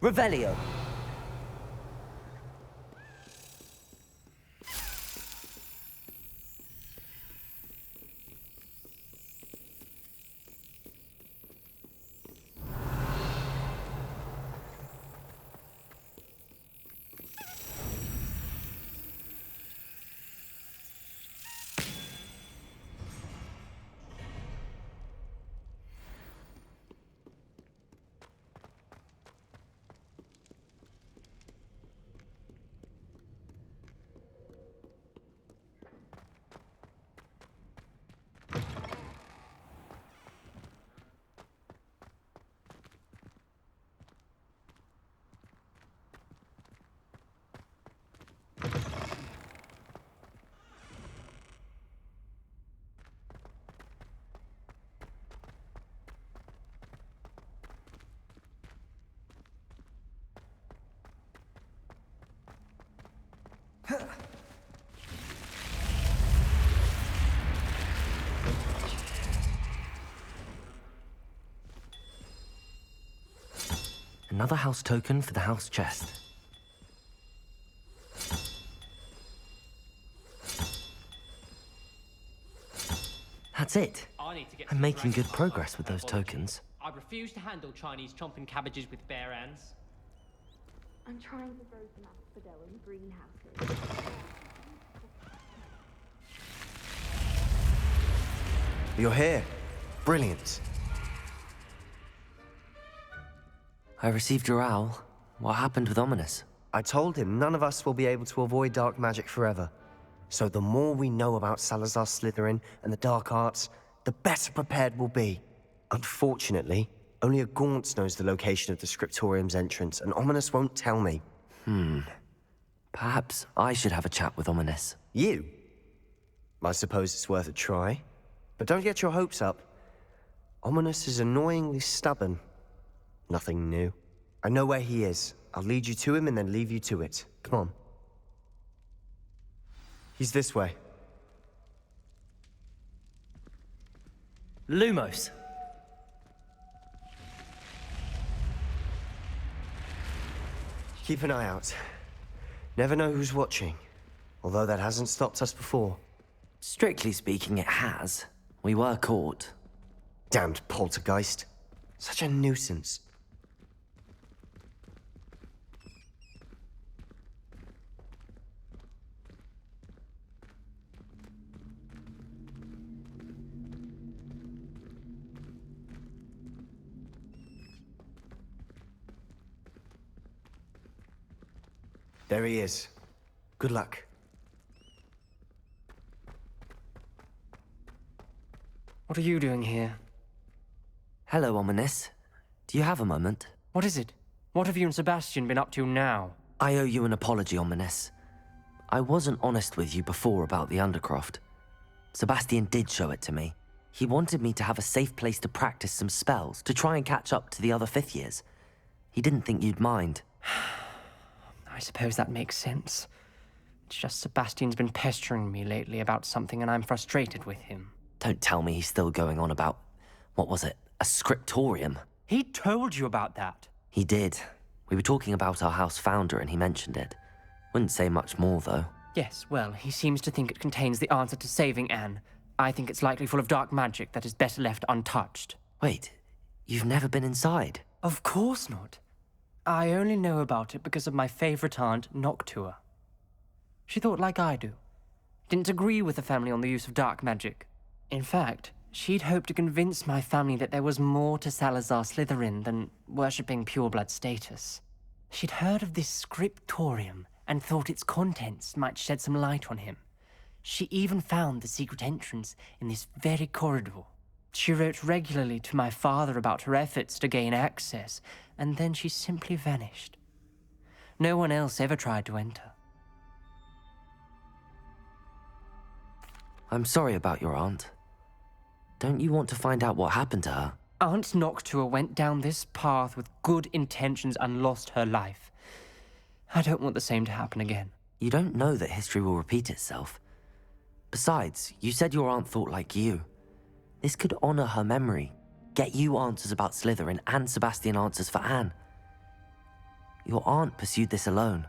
Revelio. Another house token for the house chest. That's it. I'm making good progress with those tokens. I refuse to handle Chinese chomping cabbages with bare hands. I'm trying to grow some asphodel in greenhouses. You're here. Brilliant. I received your owl. What happened with Ominis? I told him none of us will be able to avoid dark magic forever. So the more we know about Salazar Slytherin and the dark arts, the better prepared we'll be. Unfortunately, only a Gaunt knows the location of the Scriptorium's entrance, and Ominis won't tell me. Perhaps I should have a chat with Ominis. You? I suppose it's worth a try. But don't get your hopes up. Ominis is annoyingly stubborn. Nothing new. I know where he is. I'll lead you to him and then leave you to it. Come on. He's this way. Lumos. Keep an eye out. Never know who's watching. Although that hasn't stopped us before. Strictly speaking, it has. We were caught. Damned poltergeist. Such a nuisance. There he is. Good luck. What are you doing here? Hello, Ominis. Do you have a moment? What is it? What have you and Sebastian been up to now? I owe you an apology, Ominis. I wasn't honest with you before about the Undercroft. Sebastian did show it to me. He wanted me to have a safe place to practice some spells, to try and catch up to the other fifth years. He didn't think you'd mind. I suppose that makes sense. It's just Sebastian's been pestering me lately about something and I'm frustrated with him. Don't tell me he's still going on about, what was it, a scriptorium? He told you about that. He did. We were talking about our house founder and he mentioned it. Wouldn't say much more, though. Yes, well, he seems to think it contains the answer to saving Anne. I think it's likely full of dark magic that is better left untouched. Wait, you've never been inside? Of course not. I only know about it because of my favorite aunt, Noctua. She thought like I do. Didn't agree with the family on the use of dark magic. In fact, she'd hoped to convince my family that there was more to Salazar Slytherin than worshipping pureblood status. She'd heard of this scriptorium and thought its contents might shed some light on him. She even found the secret entrance in this very corridor. She wrote regularly to my father about her efforts to gain access, and then she simply vanished. No one else ever tried to enter. I'm sorry about your aunt. Don't you want to find out what happened to her? Aunt Noctua went down this path with good intentions and lost her life. I don't want the same to happen again. You don't know that history will repeat itself. Besides, you said your aunt thought like you. This could honor her memory, get you answers about Slytherin and Sebastian answers for Anne. Your aunt pursued this alone.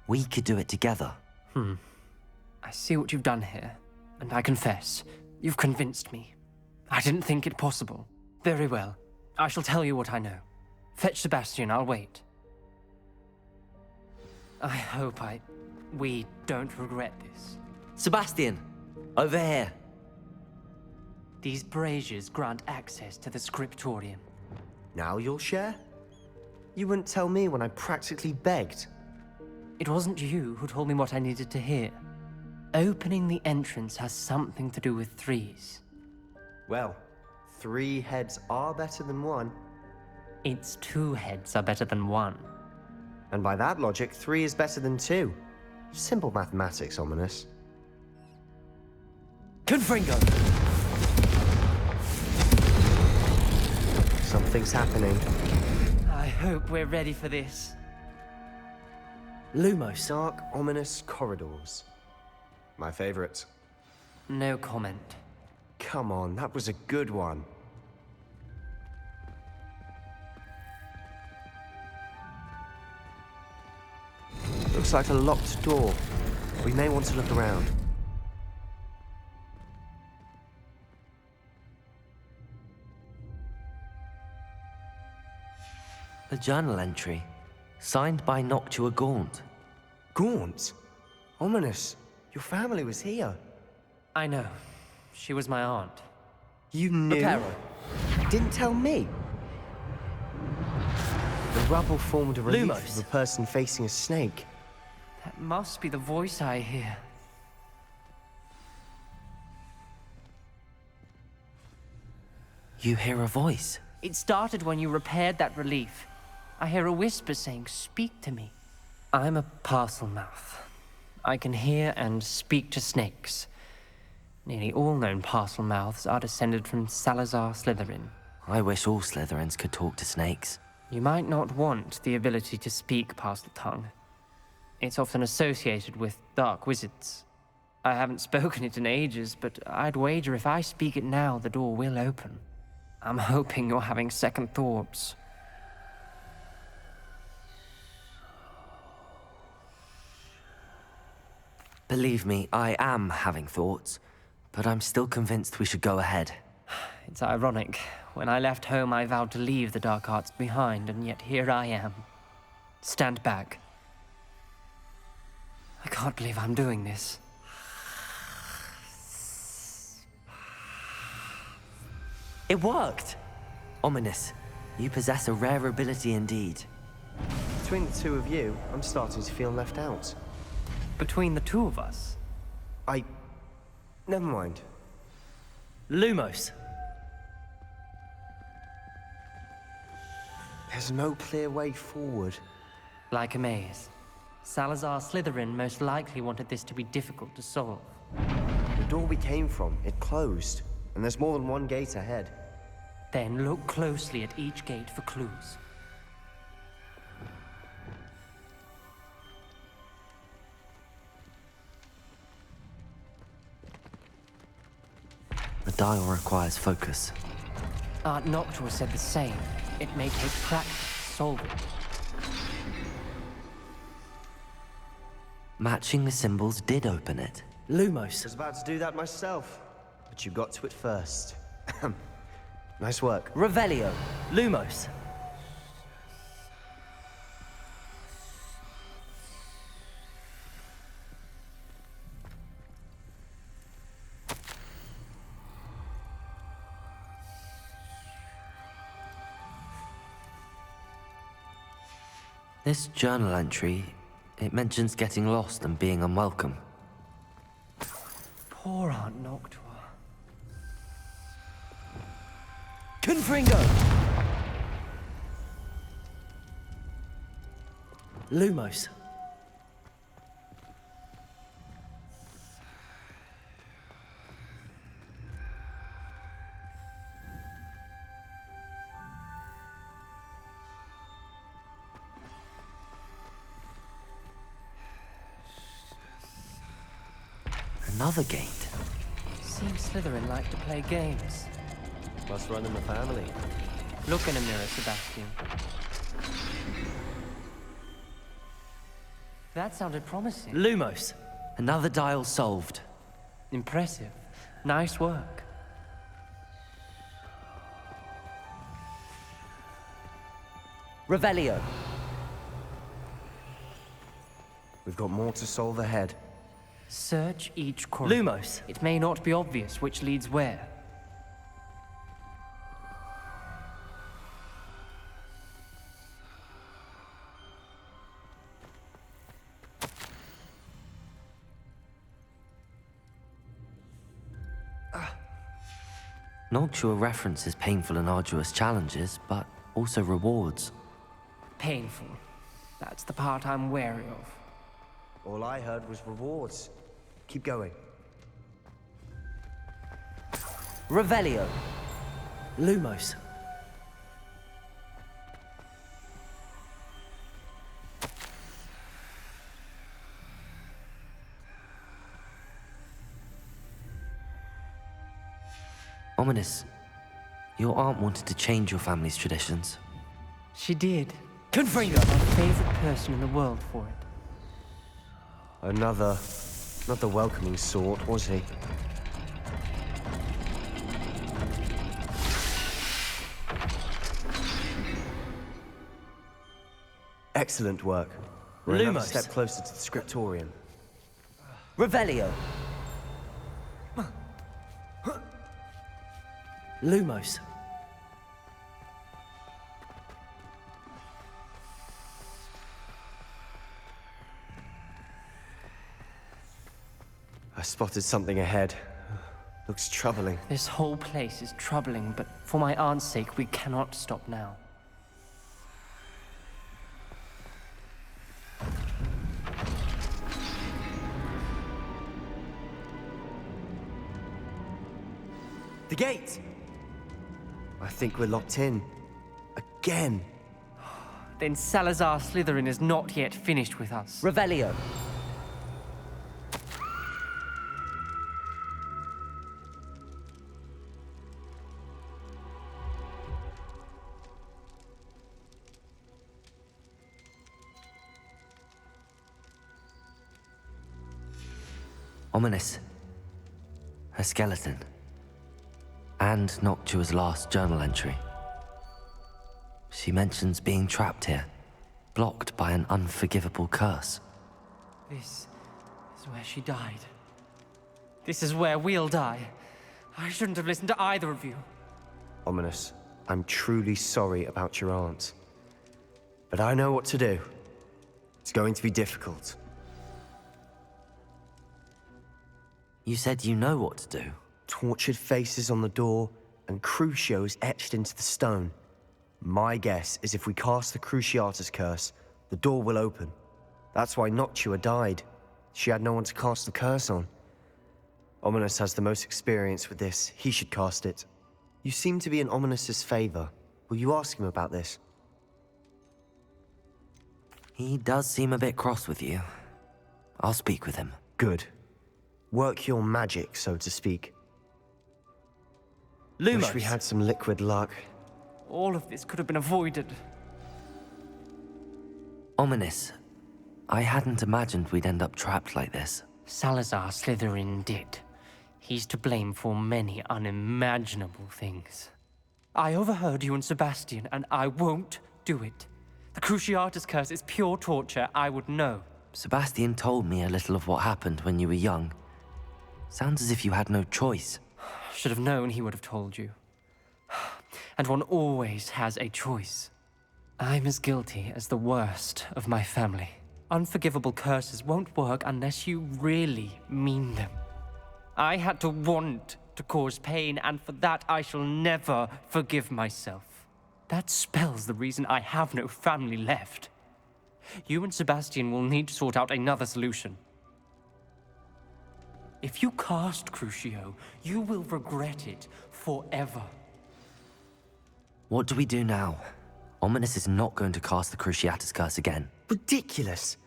We could do it together. I see what you've done here, and I confess, you've convinced me. I didn't think it possible. Very well. I shall tell you what I know. Fetch Sebastian, I'll wait. I hope we don't regret this. Sebastian! Over here! These braziers grant access to the scriptorium. Now you'll share? You wouldn't tell me when I practically begged. It wasn't you who told me what I needed to hear. Opening the entrance has something to do with threes. Well, 3 heads are better than 1. Its 2 heads are better than 1. And by that logic, 3 is better than 2. Simple mathematics, Ominis. Confringo! Something's happening. I hope we're ready for this. Lumos. Dark, ominous corridors. My favorite. No comment. Come on, that was a good one. Looks like a locked door. We may want to look around. A journal entry, signed by Noctua Gaunt. Gaunt? Ominis, your family was here. I know. She was my aunt. You knew? Reparo. Didn't tell me. The rubble formed a relief Lumos. of a person facing a snake. That must be the voice I hear. You hear a voice. It started when you repaired that relief. I hear a whisper saying, "Speak to me." I'm a parcel mouth. I can hear and speak to snakes. Nearly all known parcel mouths are descended from Salazar Slytherin. I wish all Slytherins could talk to snakes. You might not want the ability to speak parcel tongue. It's often associated with dark wizards. I haven't spoken it in ages, but I'd wager if I speak it now, the door will open. I'm hoping you're having second thoughts. Believe me, I am having thoughts, but I'm still convinced we should go ahead. It's ironic. When I left home, I vowed to leave the dark arts behind, and yet here I am. Stand back. I can't believe I'm doing this. It worked! Ominis, you possess a rare ability indeed. Between the 2 of you, I'm starting to feel left out. Between the 2 of us, Never mind. Lumos. There's no clear way forward. like a maze. Salazar Slytherin most likely wanted this to be difficult to solve. The door we came from, it closed. And there's more than one gate ahead. Then look closely at each gate for clues. The dial requires focus. Aunt Noctua said the same. It may take practice to solve it. Matching the symbols did open it. Lumos. I was about to do that myself, but you got to it first. Nice work. Revelio. Lumos. This journal entry, it mentions getting lost and being unwelcome. Poor Aunt Noctua. Confringo! Lumos. Another gate. Seems Slytherin like to play games. Must run in the family. Look in a mirror, Sebastian. That sounded promising. Lumos. Another dial solved. Impressive. Nice work. Revelio. We've got more to solve ahead. Search each corridor. Lumos. It may not be obvious which leads where. Noctua references painful and arduous challenges, but also rewards. Painful. That's the part I'm wary of. All I heard was rewards. Keep going. Revelio. Lumos. Ominis, your aunt wanted to change your family's traditions. She did. Confirm you're my favorite person in the world for it. Another... not the welcoming sort, was he? Excellent work. We're another Lumos. step closer to the scriptorium. Revelio. Lumos. I spotted something ahead. Looks troubling. This whole place is troubling, but for my aunt's sake, we cannot stop now. The gate! I think we're locked in. Again. Then Salazar Slytherin is not yet finished with us. Revelio. Ominis. Her skeleton. And Noctua's last journal entry. She mentions being trapped here, blocked by an unforgivable curse. This is where she died. This is where we'll die. I shouldn't have listened to either of you. Ominis, I'm truly sorry about your aunt. But I know what to do. It's going to be difficult. You said you know what to do. Tortured faces on the door, and Crucio etched into the stone. My guess is if we cast the Cruciatus curse, the door will open. That's why Noctua died. She had no one to cast the curse on. Ominis has the most experience with this. He should cast it. You seem to be in Ominis's favor. Will you ask him about this? He does seem a bit cross with you. I'll speak with him. Good. Work your magic, so to speak. Lumos. Wish we had some liquid luck. All of this could have been avoided. Ominis. I hadn't imagined we'd end up trapped like this. Salazar Slytherin did. He's to blame for many unimaginable things. I overheard you and Sebastian, and I won't do it. The Cruciatus curse is pure torture, I would know. Sebastian told me a little of what happened when you were young. Sounds as if you had no choice. Should have known he would have told you. And one always has a choice. I'm as guilty as the worst of my family. Unforgivable curses won't work unless you really mean them. I had to want to cause pain, and for that I shall never forgive myself. That spells the reason I have no family left. You and Sebastian will need to sort out another solution. If you cast Crucio, you will regret it forever. What do we do now? Ominis is not going to cast the Cruciatus curse again. Ridiculous.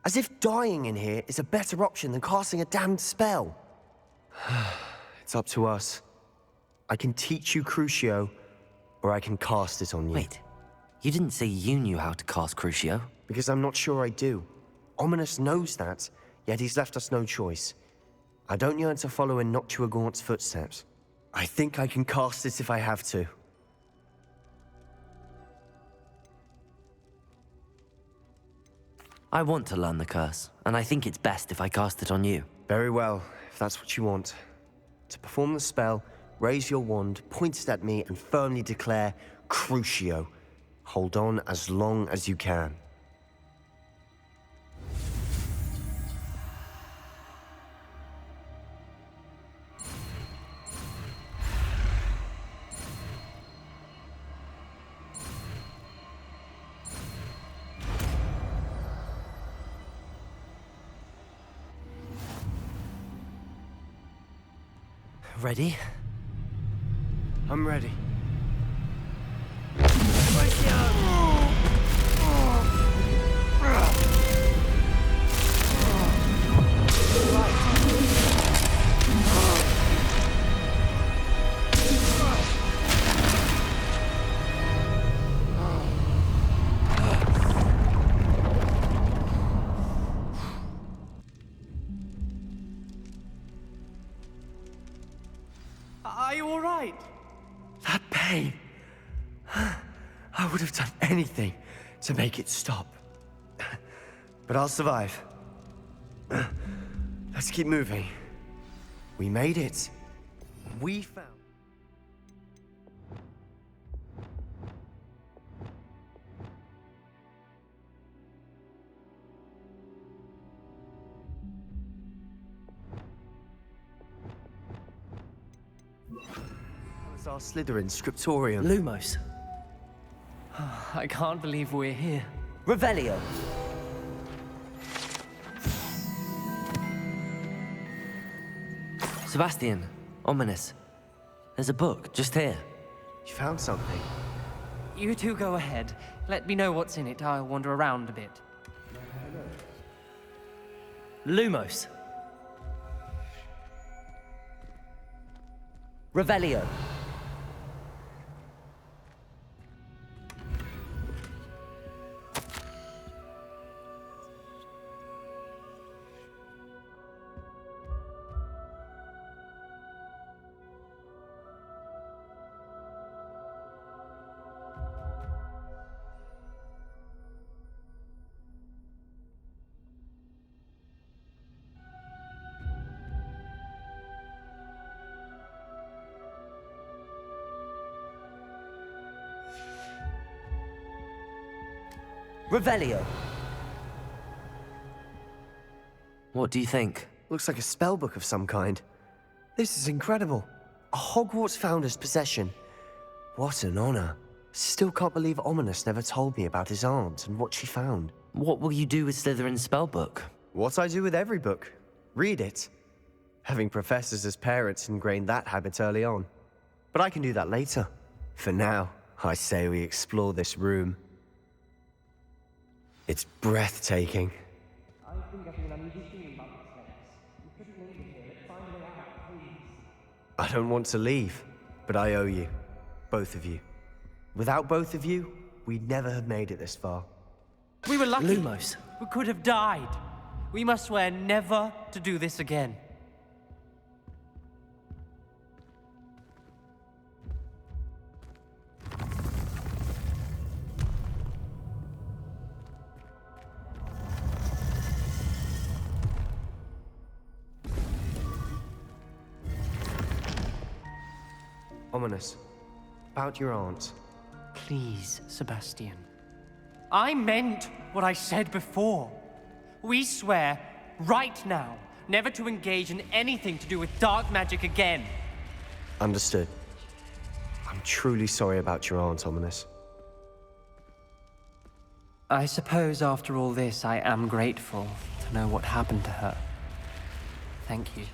As if dying in here is a better option than casting a damned spell. It's up to us. I can teach you Crucio, or I can cast it on you. Wait, you didn't say you knew how to cast Crucio? Because I'm not sure I do. Ominis knows that, yet he's left us no choice. I don't yearn to follow in Noctua Gaunt's footsteps. I think I can cast it if I have to. I want to learn the curse, and I think it's best if I cast it on you. Very well, if that's what you want. To perform the spell, raise your wand, point it at me, and firmly declare, Crucio. Hold on as long as you can. Ready? I'm ready. Are you all right? That pain. I would have done anything to make it stop. But I'll survive. Let's keep moving. We made it. We found... Our Slytherin scriptorium. Lumos. I can't believe we're here. Revelio. Sebastian, Ominis. There's a book just here. You found something. You two go ahead. Let me know what's in it. I'll wander around a bit. Lumos. Revelio. Revelio. What do you think? Looks like a spellbook of some kind. This is incredible. A Hogwarts founder's possession. What an honor. Still can't believe Ominis never told me about his aunt and what she found. What will you do with Slytherin's spellbook? What I do with every book. Read it. Having professors as parents ingrained that habit early on. But I can do that later. For now, I say we explore this room. It's breathtaking. I don't want to leave, but I owe you. Both of you. Without both of you, we'd never have made it this far. We were lucky. Lumos. We could have died. We must swear never to do this again. Ominis, about your aunt. Please, Sebastian. I meant what I said before. We swear, right now, never to engage in anything to do with dark magic again. Understood. I'm truly sorry about your aunt, Ominis. I suppose after all this, I am grateful to know what happened to her. Thank you.